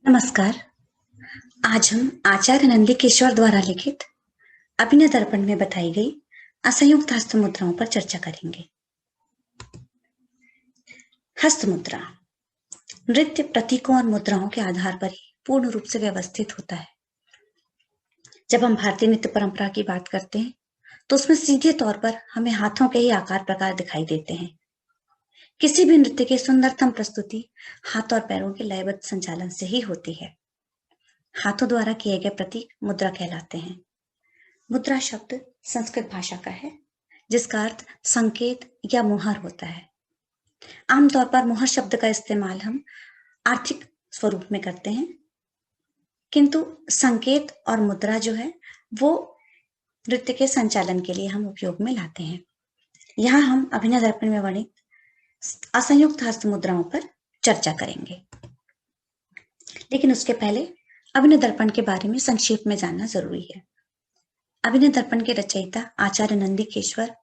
नमस्कार। आज हम आचार्य नंदिकेश्वर द्वारा लिखित अभिनय दर्पण में बताई गई असंयुक्त हस्त मुद्राओं पर चर्चा करेंगे। हस्त मुद्रा नृत्य प्रतीकों और मुद्राओं के आधार पर ही पूर्ण रूप से व्यवस्थित होता है। जब हम भारतीय नृत्य परंपरा की बात करते हैं तो उसमें सीधे तौर पर हमें हाथों के ही आकार प्रकार दिखाई देते हैं। किसी भी नृत्य की सुंदरतम प्रस्तुति हाथ और पैरों के लयबद्ध संचालन से ही होती है। हाथों द्वारा किए गए प्रतीक मुद्रा कहलाते हैं। मुद्रा शब्द संस्कृत भाषा का है, जिसका अर्थ संकेत या मुहर होता है। आमतौर पर मुहर शब्द का इस्तेमाल हम आर्थिक स्वरूप में करते हैं, किंतु संकेत और मुद्रा जो है वो नृत्य के संचालन के लिए हम उपयोग में लाते हैं। यहाँ हम अभिनय दर्पण में वर्णित असंयुक्त हस्त मुद्राओं पर चर्चा करेंगे, लेकिन उसके पहले अभिनय दर्पण के बारे में संक्षेप में जानना जरूरी है। अभिनय दर्पण के रचयिता आचार्य नंदिकेश्वर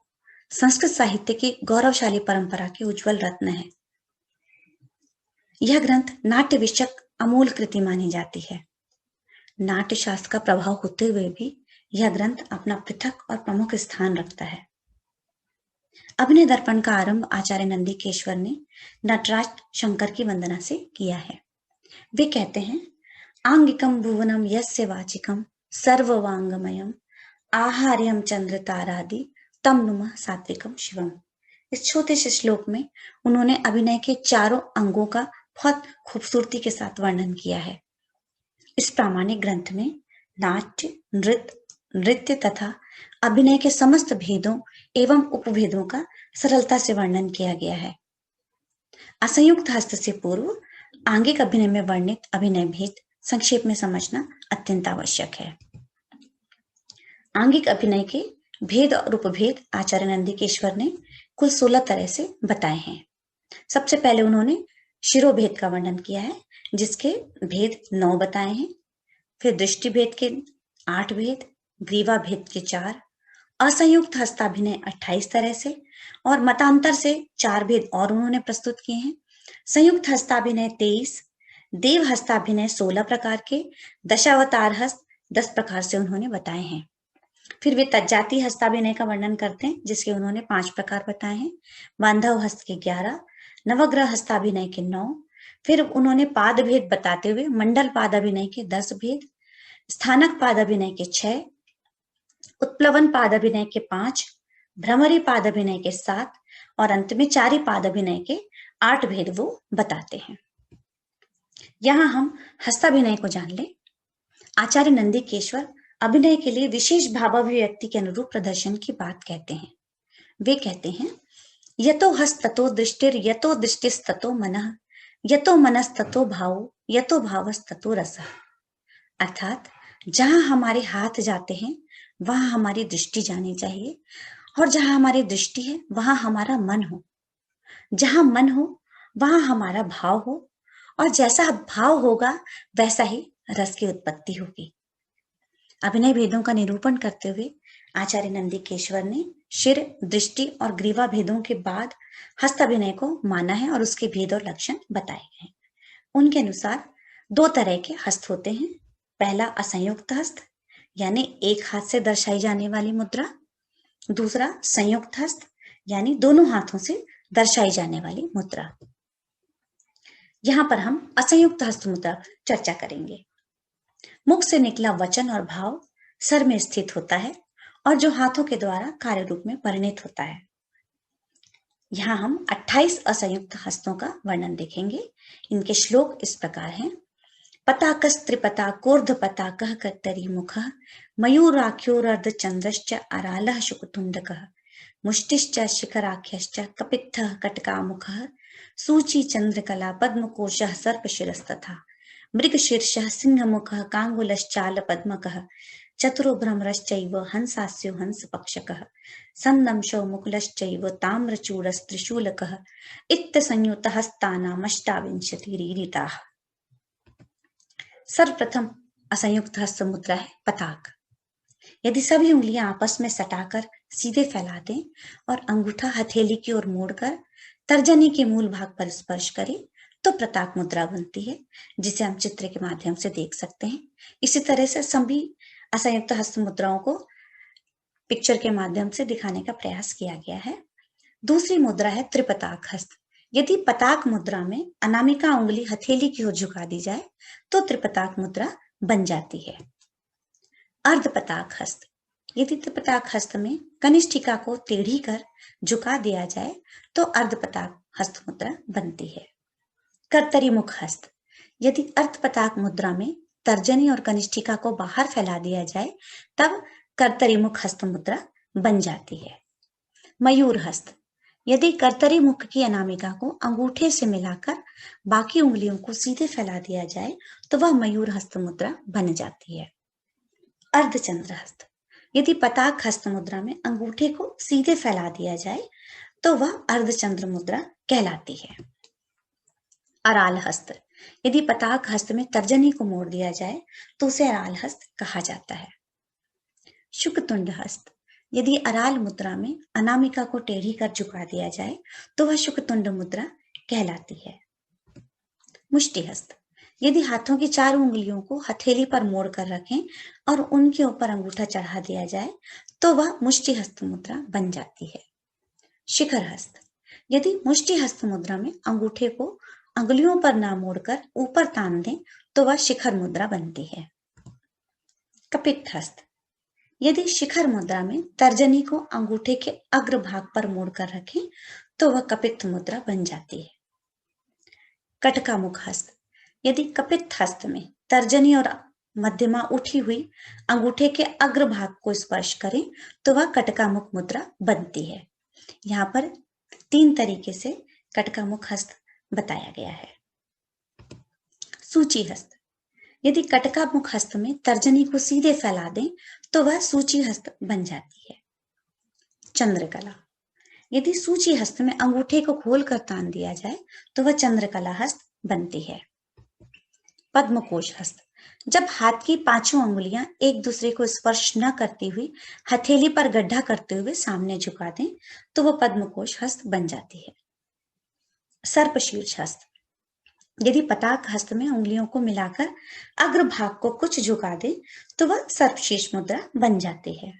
संस्कृत साहित्य की गौरवशाली परंपरा के उज्जवल रत्न है। यह ग्रंथ नाट्य विषयक अमूल कृति मानी जाती है। नाट्य शास्त्र का प्रभाव होते हुए भी यह ग्रंथ अपना पृथक और प्रमुख स्थान रखता है। अभिनय दर्पण का आरंभ आचार्य नंदिकेश्वर ने नटराज शंकर की वंदना से किया है। वे कहते हैं, आंगिकम भुवनम यस्य वाचिकम सर्ववांगमयम आहार्यम चंद्र तारादि तम नुमः सात्विकम शिवम। इस छोटे से श्लोक में उन्होंने अभिनय के चारों अंगों का बहुत खूबसूरती के साथ वर्णन किया है। इस प्रामाणिक ग्रंथ में नाट्य, नृत्य तथा अभिनय के समस्त भेदों एवं उपभेदों का सरलता से वर्णन किया गया है। असंयुक्त हस्त से पूर्व आंगिक अभिनय में वर्णित अभिनय भेद संक्षेप में समझना अत्यंत आवश्यक है। आंगिक अभिनय के भेद और उपभेद आचार्य नंदिकेश्वर ने कुल 16 तरह से बताए हैं। सबसे पहले उन्होंने शिरोभेद का वर्णन किया है, जिसके भेद 9 बताए हैं। फिर दृष्टि भेद के 8 भेद, ग्रीवा भेद के 4, असंयुक्त हस्ताभिनय 28 तरह से और मतांतर से 4 भेद और उन्होंने प्रस्तुत किए हैं। संयुक्त हस्ताभिनय 23, देव हस्ताभिनय 16 प्रकार के, दशावतार हस्त 10 प्रकार से उन्होंने बताए हैं। फिर वे तज्जाति हस्ताभिनय का वर्णन करते हैं, जिसके उन्होंने 5 प्रकार बताए हैं। बांधव हस्त के 11, नवग्रह हस्ताभिनय के 9, फिर उन्होंने पाद भेद बताते हुए मंडल पाद अभिनय के 10 भेद, स्थानक पाद अभिनय के 6, उत्प्लवन पाद अभिनय के 5, भ्रमरी पाद अभिनय के 7 और अंत में चारी पाद अभिनय के 8 भेद वो बताते हैं। यहां हम हस्ताभिनय को जान लें। आचार्य नंदिकेश्वर अभिनय के लिए विशेष भावाभिव्यक्ति के अनुरूप प्रदर्शन की बात कहते हैं। वे कहते हैं, यतो हस्ततो दृष्टिर यतो दृष्टिस्ततो मनः यतो मनस्ततो भावो यतो भावस्ततो रसः। अर्थात जहां हमारे हाथ जाते हैं वहां हमारी दृष्टि जानी चाहिए, और जहां हमारी दृष्टि है वहां हमारा मन हो। जहां मन हो वहां हमारा भाव हो, और जैसा भाव होगा वैसा ही रस की उत्पत्ति होगी। अभिनय भेदों का निरूपण करते हुए आचार्य नंदिकेश्वर ने शिर, दृष्टि और ग्रीवा भेदों के बाद हस्त अभिनय को माना है और उसके भेद और लक्षण बताए गए हैं। उनके अनुसार 2 तरह के हस्त होते हैं। पहला असंयुक्त हस्त, यानी एक हाथ से दर्शाई जाने वाली मुद्रा। दूसरा संयुक्त हस्त, यानी दोनों हाथों से दर्शाई जाने वाली मुद्रा। यहां पर हम असंयुक्त हस्त मुद्रा पर चर्चा करेंगे। मुख से निकला वचन और भाव सर में स्थित होता है और जो हाथों के द्वारा कार्य रूप में परिणत होता है। यहाँ हम 28 असंयुक्त हस्तों का वर्णन देखेंगे। इनके श्लोक इस प्रकार हैं। पताकस्त्रिपता कोर्धपताकः कत्तरी मुखः मयूराख्योरर्ध चंद्रश्च अरालः शुकतुंडकः मुष्टिश्च शिखराख्यश्च कपित्थः कटकामुखः सूची चंद्रकला पद्मकोशः सर्पशिरस्तथा मृगशीर्षः सिंहमुखः कांगुलश्चाल पद्मकः चतुरो भ्रमरश्चैव हंसास्यो हंसपक्षकः सन्दंशो मुकुलश्चैव ताम्रचूडस्त्रिशूलकः इत्यसंयुतहस्तानामष्टाविंशतिरीरिताः। सर्वप्रथम असंयुक्त हस्त मुद्रा है पताक। यदि सभी उंगलियां आपस में सटाकर सीधे फैला दें और अंगूठा हथेली की ओर मोड़कर तर्जनी के मूल भाग पर स्पर्श करे तो प्रताप मुद्रा बनती है, जिसे हम चित्र के माध्यम से देख सकते हैं। इसी तरह से सभी असंयुक्त हस्त मुद्राओं को पिक्चर के माध्यम से दिखाने का प्रयास किया गया है। दूसरी मुद्रा है त्रिपताक हस्त। यदि पताक मुद्रा में अनामिका उंगली हथेली की ओर झुका दी जाए तो त्रिपताक मुद्रा बन जाती है। अर्धपताक हस्त। यदि त्रिपताक हस्त में कनिष्ठिका को टेढ़ी कर झुका दिया जाए तो अर्धपताक हस्त मुद्रा बनती है। कर्तरी मुख हस्त। यदि अर्धपताक मुद्रा में तर्जनी और कनिष्ठिका को बाहर फैला दिया जाए तब कर्तरी मुख हस्त मुद्रा बन जाती है। मयूर हस्त। यदि कर्तरी मुख की अनामिका को अंगूठे से मिलाकर बाकी उंगलियों को सीधे फैला दिया जाए तो वह मयूर हस्त मुद्रा बन जाती है। अर्धचंद्र हस्त। यदि पताक हस्त मुद्रा में अंगूठे को सीधे फैला दिया जाए तो वह अर्धचंद्र मुद्रा कहलाती है। अराल हस्त। यदि पताक हस्त में तर्जनी को मोड़ दिया जाए तो उसे अराल हस्त कहा जाता है। शुकतुंड हस्त। यदि अराल मुद्रा में अनामिका को टेढ़ी कर झुका दिया जाए तो वह शुकतुंड मुद्रा कहलाती है। मुष्टि हस्त। यदि हाथों की चार उंगलियों को हथेली पर मोड़ कर रखें और उनके ऊपर अंगूठा चढ़ा दिया जाए तो वह मुष्टि हस्त मुद्रा बन जाती है। शिखर हस्त। यदि मुष्टि हस्त मुद्रा में अंगूठे को अंगुलियों पर ना मोड़कर ऊपर तान दें तो वह शिखर मुद्रा बनती है। कपित हस्त। यदि शिखर मुद्रा में तर्जनी को अंगूठे के अग्र भाग पर मोड़कर रखें तो वह कपित मुद्रा बन जाती है। कटका मुख हस्त। यदि कपित हस्त में तर्जनी और मध्यमा उठी हुई अंगूठे के अग्र भाग को स्पर्श करें तो वह कटका मुख मुद्रा बनती है। यहाँ पर 3 तरीके से कटका मुख हस्त बताया गया है। सूची हस्त। यदि कटका मुख हस्त में तर्जनी को सीधे फैला दें तो वह सूची हस्त बन जाती है। चंद्रकला। यदि सूची हस्त में अंगूठे को खोलकर तान दिया जाए तो वह चंद्रकला हस्त बनती है। पद्मकोश हस्त। जब हाथ की पांचों अंगुलियां एक दूसरे को स्पर्श न करती हुई हथेली पर गड्ढा करते हुए सामने झुका दें तो वह पद्मकोश हस्त बन जाती है। सर्पशीर्ष हस्त। यदि पताक हस्त में उंगलियों को मिलाकर अग्र भाग को कुछ झुका दे तो वह सर्पशीर्ष मुद्रा बन जाती है।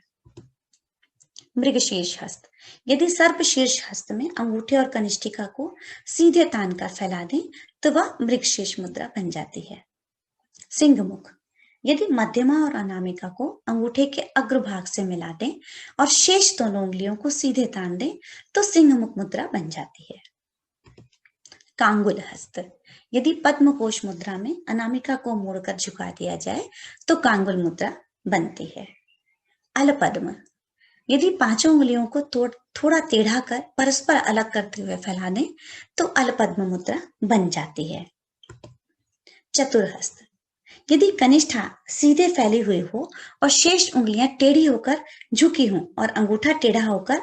मृगशीर्ष हस्त। यदि सर्पशीर्ष हस्त में अंगूठे और कनिष्ठिका को सीधे तान कर फैला दें तो वह मृगशीर्ष मुद्रा बन जाती है। सिंह मुख। यदि मध्यमा और अनामिका को अंगूठे के अग्र भाग से मिला दें और शेष दोनों उंगलियों को सीधे तान दें तो सिंह मुख मुद्रा बन जाती है। कांगुल हस्त। यदि पद्मकोश मुद्रा में अनामिका को मोड़कर झुका दिया जाए तो कांगुल मुद्रा बनती है। अलपद्म। यदि पांचों उंगलियों को थोड़ा टेढ़ा कर परस्पर अलग करते हुए फैला दें तो अलपद्म मुद्रा बन जाती है। चतुरहस्त। यदि कनिष्ठा सीधे फैली हुई हो और शेष उंगलियां टेढ़ी होकर झुकी हों और अंगूठा टेढ़ा होकर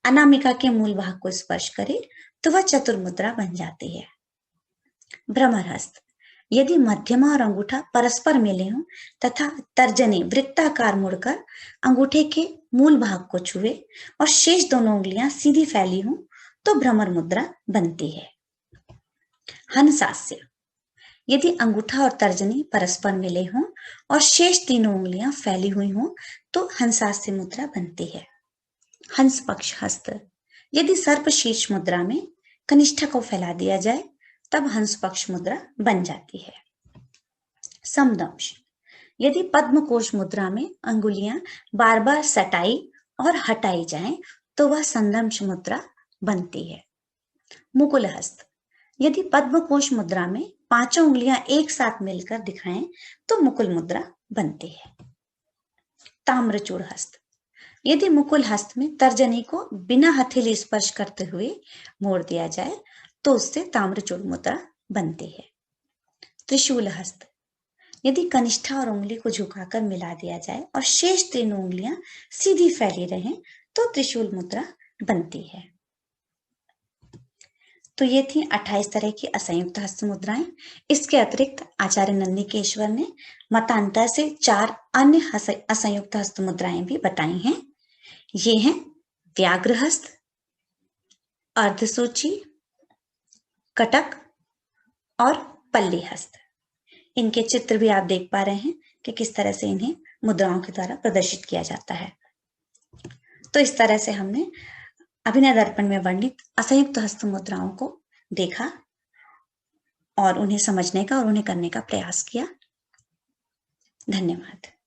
अनामिका के मूल भाग को स्पर्श करे तो वह चतुर मुद्रा बन जाती है। भ्रमरहस्त। यदि मध्यमा और अंगूठा परस्पर मिले हों तथा तर्जनी वृत्ताकार मुड़कर अंगूठे के मूल भाग को छुए और शेष दोनों उंगलियां सीधी फैली हों तो भ्रमर मुद्रा बनती है। हंसास्य। यदि अंगूठा और तर्जनी परस्पर मिले हों और शेष तीनों उंगलियां फैली हुई हों तो हंसास्य मुद्रा बनती है। हंस पक्ष हस्त। यदि सर्पशीर्ष मुद्रा में कनिष्ठा को फैला दिया जाए तब हंस पक्ष मुद्रा बन जाती है। समदंश। यदि पद्मकोश मुद्रा में अंगुलियां बार बार सटाई और हटाई जाएं तो वह संदंश मुद्रा बनती है। मुकुल हस्त। यदि पद्मकोश मुद्रा में पांचों उंगलियां एक साथ मिलकर दिखाएं तो मुकुल मुद्रा बनती है। ताम्रचूड़ हस्त। यदि मुकुल हस्त में तर्जनी को बिना हथेली स्पर्श करते हुए मोड़ दिया जाए तो उससे ताम्रचूड़ मुद्रा बनती है। त्रिशूल हस्त। यदि कनिष्ठा और उंगली को झुकाकर मिला दिया जाए और शेष तीनों उंगलियां सीधी फैली रहें तो त्रिशूल मुद्रा बनती है। तो ये थी 28 तरह की असंयुक्त हस्त मुद्राएं। इसके अतिरिक्त आचार्य नंदिकेश्वर ने मतांतर से 4 अन्य असंयुक्त हस्त मुद्राएं भी बताई हैं। ये हैं व्याघ्रहस्त, अर्धसूची, कटक और पल्ली हस्त। इनके चित्र भी आप देख पा रहे हैं कि किस तरह से इन्हें मुद्राओं के द्वारा प्रदर्शित किया जाता है। तो इस तरह से हमने अभिनय दर्पण में वर्णित असंयुक्त हस्त मुद्राओं को देखा और उन्हें समझने का और उन्हें करने का प्रयास किया। धन्यवाद।